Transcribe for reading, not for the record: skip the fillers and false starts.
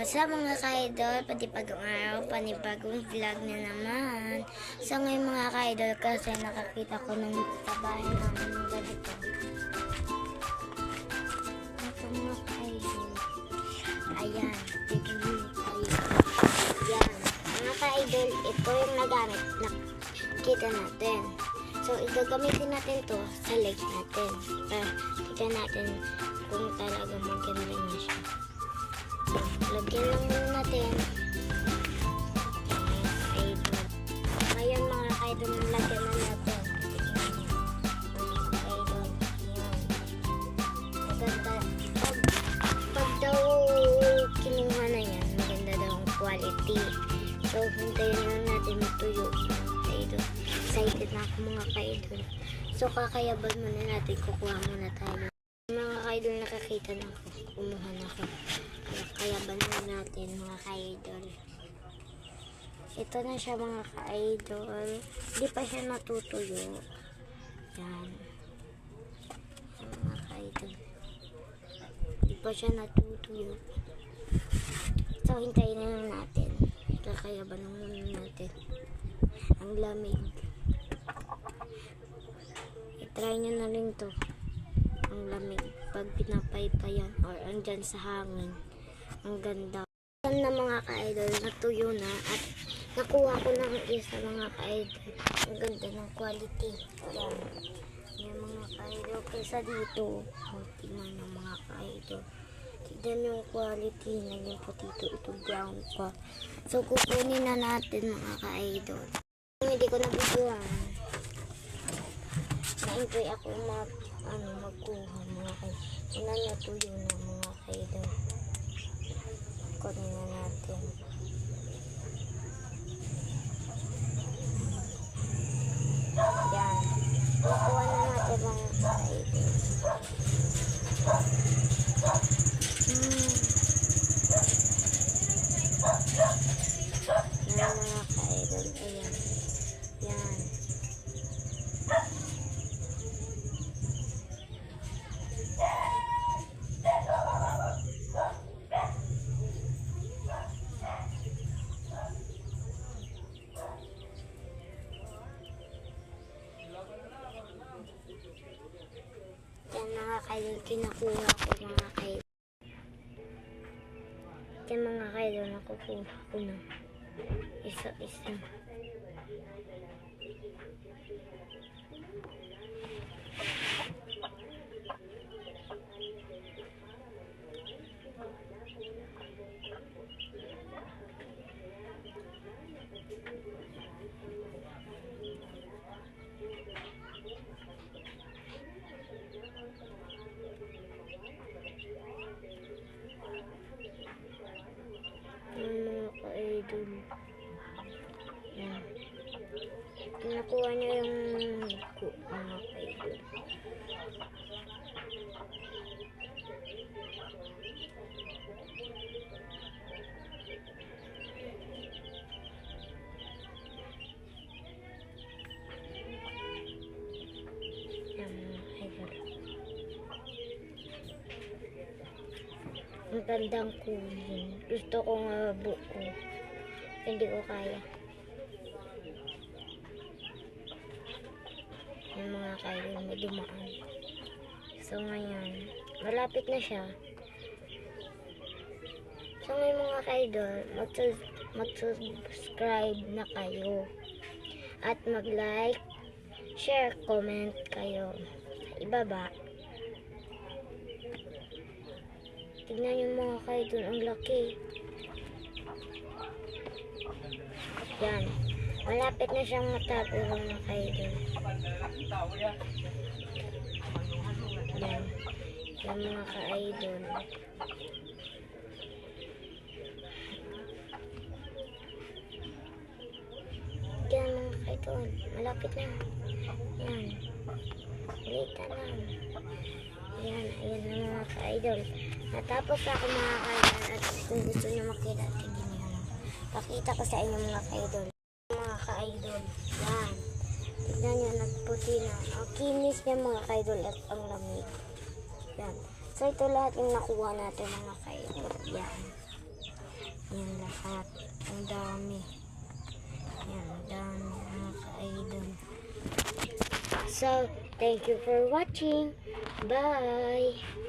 What's up mga ka-idol? Panibagong araw, panibagong vlog na naman. So ngayon mga ka-idol, kasi nakakita ko nung sa bahay namin ng ganito. Ito mga ka-idol. Ayan, tignan kayo. Ayan, mga ka-idol, ito yung nagamit na kita natin. So igagamitin natin to sa legs natin. Tignan natin kung talaga maganda na siya. Lagyan lang muna natin. Ngayon mga ka-idol, lagyan na natin. Mga ka-idol, yan. Maganda. Pag daw kinuha na yan, maganda daw ang quality. So, hintayin lang natin matuyo. Ka-idol. Excited na ako mga ka-idol. So, kakayaban muna natin. Kukuha muna tayo. Mga ka-idol, nakakita na ako. Kumuha na ako. Kaya banan natin mga ka-idol. Ito na siya mga ka-idol. Hindi pa siya natutuyo. Yan. Mga ka-idol. Hindi pa siya natutuyo. So hintayin na lang natin. Kaya banan natin. Ang lamig. I-try nyo na rin to. Ang lamig. Pag pinapaypayan or andyan sa hangin. Ang ganda. Yan na mga ka-idol, natuyo na at nakuha ko ng isa mga ka-idol. Ang ganda ng quality. Yan. Yan mga ka-idol. Kaysa dito, tingnan ng mga ka-idol. Tignan yung quality na yung potito. Ito brown pa. So kukunin na natin mga ka-idol. Kung hindi ko nabiguan, na-enjoy ako magkuha mga ka-idol. Tingnan niya tuyo na mga ka-idol. Kunin na natin. Yan. Kukuha na natin mga ka-idol. Yan mga ka-idol. Ayan. Yan. Mga kaidol, kinakuha ko mga kaidol. Yan mga kaidol, nakukuha ko na isa-isa. Yan. Nakuha niya yung buko, mga kaidol. Yan mga kaidol. Ang gandang kunin. Gusto ko nga buko. Hindi ko kaya. Yung mga kaidol may dumaan. So ngayon, malapit na siya. So ngayon mga kaidol, mag-subscribe na kayo. At mag-like, share, comment kayo. Ibaba. Tignan yung mga kaidol, ang laki. Yan. Malapit na siyang matapo mga kaidol. Yan. Yan mga ka-idol. Yan mga ka-idol. Malapit na. Yan. Malita na. Yan. Ayan na mga ka-idol. Natapos ako mga ka-idol. At kung gusto nyo makita, tignan nyo. Pakita ko sa inyo mga ka-idol. Mga ka-idol. Yan. Tignan nyo, nagputi na. Ang kinis niya mga ka-idol at ang lamig. Yan. So ito lahat yung nakuha natin mga ka-idol. Yan. At ang dami. Yan, ang dami mga ka-idol. So, thank you for watching. Bye!